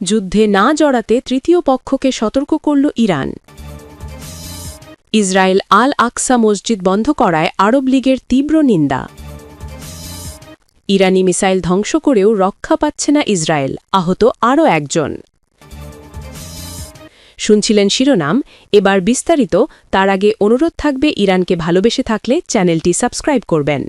যুদ্ধে না জড়াতে তৃতীয় পক্ষকে সতর্ক করল ইরান। ইসরায়েল আল আকসা মসজিদ বন্ধ করায় আরব লীগের তীব্র নিন্দা। ইরানি মিসাইল ধ্বংস করেও রক্ষা পাচ্ছে না ইসরায়েল, আহত আরও একজন। শুনছিলেন শিরোনাম, এবার বিস্তারিত। তার আগে অনুরোধ থাকবে, ইরানকে ভালোবেসে থাকলে চ্যানেলটি সাবস্ক্রাইব করবেন।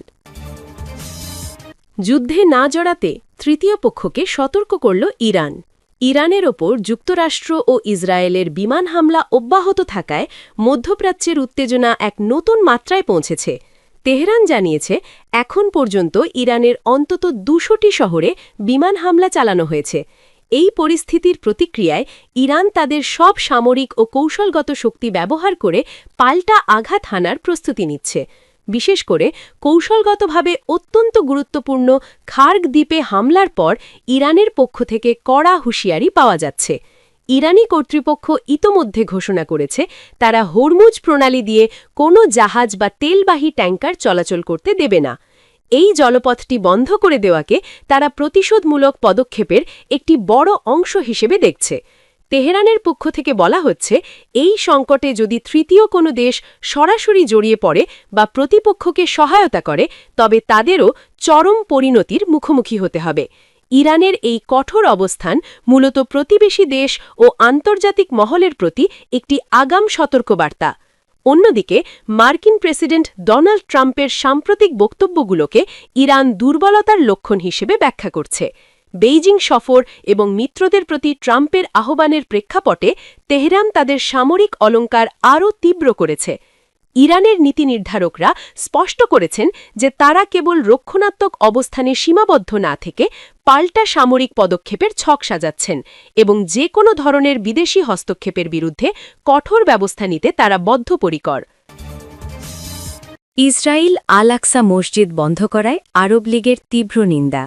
যুদ্ধে না জড়াতে তৃতীয় পক্ষকে সতর্ক করল ইরান। ইরানের ওপর যুক্তরাষ্ট্র ও ইসরায়েলের বিমান হামলা অব্যাহত থাকায় মধ্যপ্রাচ্যের উত্তেজনা এক নতুন মাত্রায় পৌঁছেছে। তেহরান জানিয়েছে, এখন পর্যন্ত ইরানের অন্তত ২০০টি শহরে বিমান হামলা চালানো হয়েছে। এই পরিস্থিতির প্রতিক্রিয়ায় ইরান তাদের সব সামরিক ও কৌশলগত শক্তি ব্যবহার করে পাল্টা আঘাত হানার প্রস্তুতি নিচ্ছে। বিশেষ করে কৌশলগতভাবে অত্যন্ত গুরুত্বপূর্ণ খার্গ দ্বীপে হামলার পর ইরানের পক্ষ থেকে কড়া হুঁশিয়ারি পাওয়া যাচ্ছে। ইরানি কর্তৃপক্ষ ইতোমধ্যে ঘোষণা করেছে, তারা হরমুজ প্রণালী দিয়ে কোনো জাহাজ বা তেলবাহী ট্যাঙ্কার চলাচল করতে দেবে না। এই জলপথটি বন্ধ করে দেওয়াকে তারা প্রতিশোধমূলক পদক্ষেপের একটি বড় অংশ হিসেবে দেখছে। তেহরানের পক্ষ থেকে বলা হচ্ছে, এই সংকটে যদি তৃতীয় কোনো দেশ সরাসরি জড়িয়ে পড়ে বা প্রতিপক্ষকে সহায়তা করে, তবে তাদেরও চরম পরিণতির মুখোমুখি হতে হবে। ইরানের এই কঠোর অবস্থান মূলত প্রতিবেশী দেশ ও আন্তর্জাতিক মহলের প্রতি একটি আগাম সতর্কবার্তা। অন্যদিকে মার্কিন প্রেসিডেন্ট ডোনাল্ড ট্রাম্পের সাম্প্রতিক বক্তব্যগুলোকে ইরান দুর্বলতার লক্ষণ হিসেবে ব্যাখ্যা করছে। বেইজিং সফর এবং মিত্রদের প্রতি ট্রাম্পের আহ্বানের প্রেক্ষাপটে তেহরান তাদের সামরিক অলঙ্কার আরও তীব্র করেছে। ইরানের নীতি নির্ধারকরা স্পষ্ট করেছেন যে তারা কেবল রক্ষণাত্মক অবস্থানে সীমাবদ্ধ না থেকে পাল্টা সামরিক পদক্ষেপের ছক সাজাচ্ছেন এবং যে কোনো ধরনের বিদেশি হস্তক্ষেপের বিরুদ্ধে কঠোর ব্যবস্থা নিতে তারা বদ্ধপরিকর। ইসরায়েল আল আকসা মসজিদ বন্ধ করায় আরব লীগের তীব্র নিন্দা।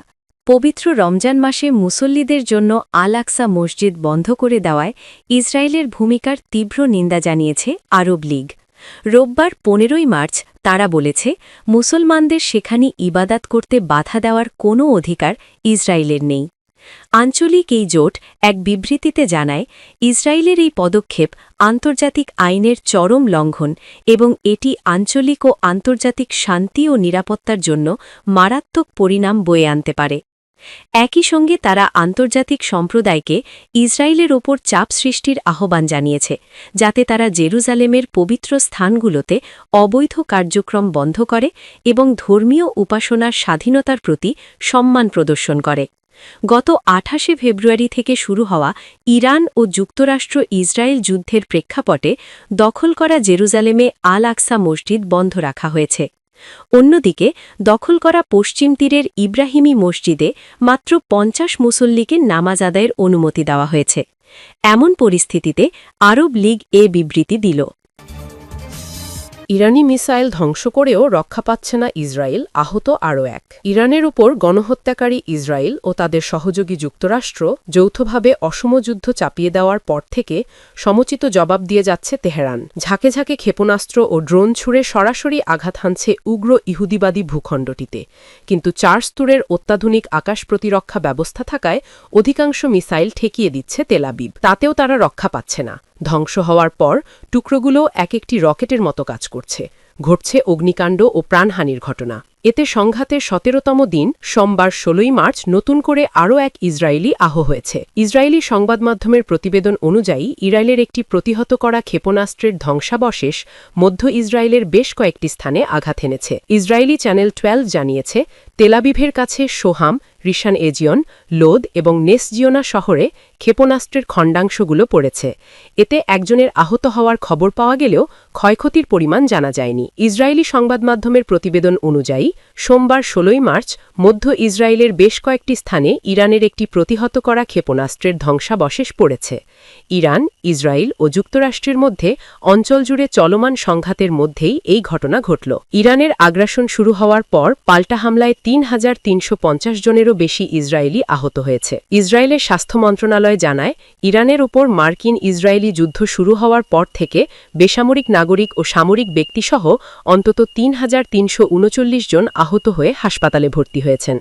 পবিত্র রমজান মাসে মুসল্লিদের জন্য আল আকসা মসজিদ বন্ধ করে দেওয়ায় ইসরায়েলের ভূমিকার তীব্র নিন্দা জানিয়েছে আরব লীগ। রোববার ১৫ই মার্চ তারা বলেছে, মুসলমানদের সেখানে ইবাদাত করতে বাধা দেওয়ার কোনো অধিকার ইসরায়েলের নেই। আঞ্চলিক এই জোট এক বিবৃতিতে জানায়, ইসরায়েলের এই পদক্ষেপ আন্তর্জাতিক আইনের চরম লঙ্ঘন এবং এটি আঞ্চলিক ও আন্তর্জাতিক শান্তি ও নিরাপত্তার জন্য মারাত্মক পরিণাম বয়ে আনতে পারে। একই সঙ্গে তারা আন্তর্জাতিক সম্প্রদায়কে ইসরায়েলের ওপর চাপ সৃষ্টির আহ্বান জানিয়েছে, যাতে তারা জেরুজালেমের পবিত্র স্থানগুলোতে অবৈধ কার্যক্রম বন্ধ করে এবং ধর্মীয় উপাসনার স্বাধীনতার প্রতি সম্মান প্রদর্শন করে। গত ২৮শে ফেব্রুয়ারি থেকে শুরু হওয়া ইরান ও যুক্তরাষ্ট্র ইসরায়েল যুদ্ধের প্রেক্ষাপটে দখল করা জেরুজালেমে আল আকসা মসজিদ বন্ধ রাখা হয়েছে। অন্যদিকে দখল করা পশ্চিম তীরের ইব্রাহিমী মসজিদে মাত্র ৫০ মুসল্লিকে নামাজ আদায়ের অনুমতি দেওয়া হয়েছে। এমন পরিস্থিতিতে আরব লীগ এ বিবৃতি দিল। ইরানি মিসাইল ধ্বংস করেও রক্ষা পাচ্ছে না ইসরায়েল, আহত আরও এক। ইরানের উপর গণহত্যাকারী ইসরায়েল ও তাদের সহযোগী যুক্তরাষ্ট্র যৌথভাবে অসম যুদ্ধ চাপিয়ে দেওয়ার পর থেকে সমুচিত জবাব দিয়ে যাচ্ছে তেহরান। ঝাঁকে ঝাঁকে ক্ষেপণাস্ত্র ও ড্রোন ছুড়ে সরাসরি আঘাত হানছে উগ্র ইহুদিবাদী ভূখণ্ডটিতে। কিন্তু ৪ স্তরের অত্যাধুনিক আকাশ প্রতিরক্ষা ব্যবস্থা থাকায় অধিকাংশ মিসাইল ঠেকিয়ে দিচ্ছে তেল আবিব। তাতেও তারা রক্ষা পাচ্ছে না। ধ্বংস হওয়ার পর টুকরোগুলো এক একটি রকেটের মতো কাজ করছে। ঘটছে অগ্নিকাণ্ড ও প্রাণহানির ঘটনা। এতে সংঘাতের ১৭তম দিন সোমবার ১৬ই মার্চ নতুন করে আরও এক ইসরায়েলি আহত হয়েছে। ইসরায়েলি সংবাদমাধ্যমের প্রতিবেদন অনুযায়ী ইসরায়েলের একটি প্রতিহত করা ক্ষেপণাস্ত্রের ধ্বংসাবশেষ মধ্য ইসরায়েলের বেশ কয়েকটি স্থানে আঘাত এনেছে। ইসরায়েলি চ্যানেল 12 জানিয়েছে, তেলাবিভের কাছে সোহাম, রিশান এজিয়ন, লোদ এবং নেসজিওনা শহরে ক্ষেপণাস্ত্রের খণ্ডাংশগুলো পড়েছে। এতে একজনের আহত হওয়ার খবর পাওয়া গেলেও ক্ষয়ক্ষতির পরিমাণ জানা যায়নি। ইসরায়েলি সংবাদমাধ্যমের প্রতিবেদন অনুযায়ী সোমবার ১৬ই মার্চ মধ্য ইসরায়েলের বেশ কয়েকটি স্থানে ইরানের একটি প্রতিহত করা ক্ষেপণাস্ত্রের ধ্বংসাবশেষ পড়েছে। ইরান, ইসরায়েল ও যুক্তরাষ্ট্রের মধ্যে অঞ্চলজুড়ে চলমান সংঘাতের মধ্যেই এই ঘটনা ঘটল। ইরানের আগ্রাসন শুরু হওয়ার পর পাল্টা হামলায় ৩৩৫০ জনেরও বেশি ইসরায়েলি আহত হয়েছে। ইসরায়েলের স্বাস্থ্য মন্ত্রণালয় জানায়, ইরানের ওপর মার্কিন ইসরায়েলি যুদ্ধ শুরু হওয়ার পর থেকে বেসামরিক নাগরিক ও সামরিক ব্যক্তিসহ অন্তত ৩৩৩৩৯ জন আহত হয়ে হাসপাতালে ভর্তি হয়েছেন।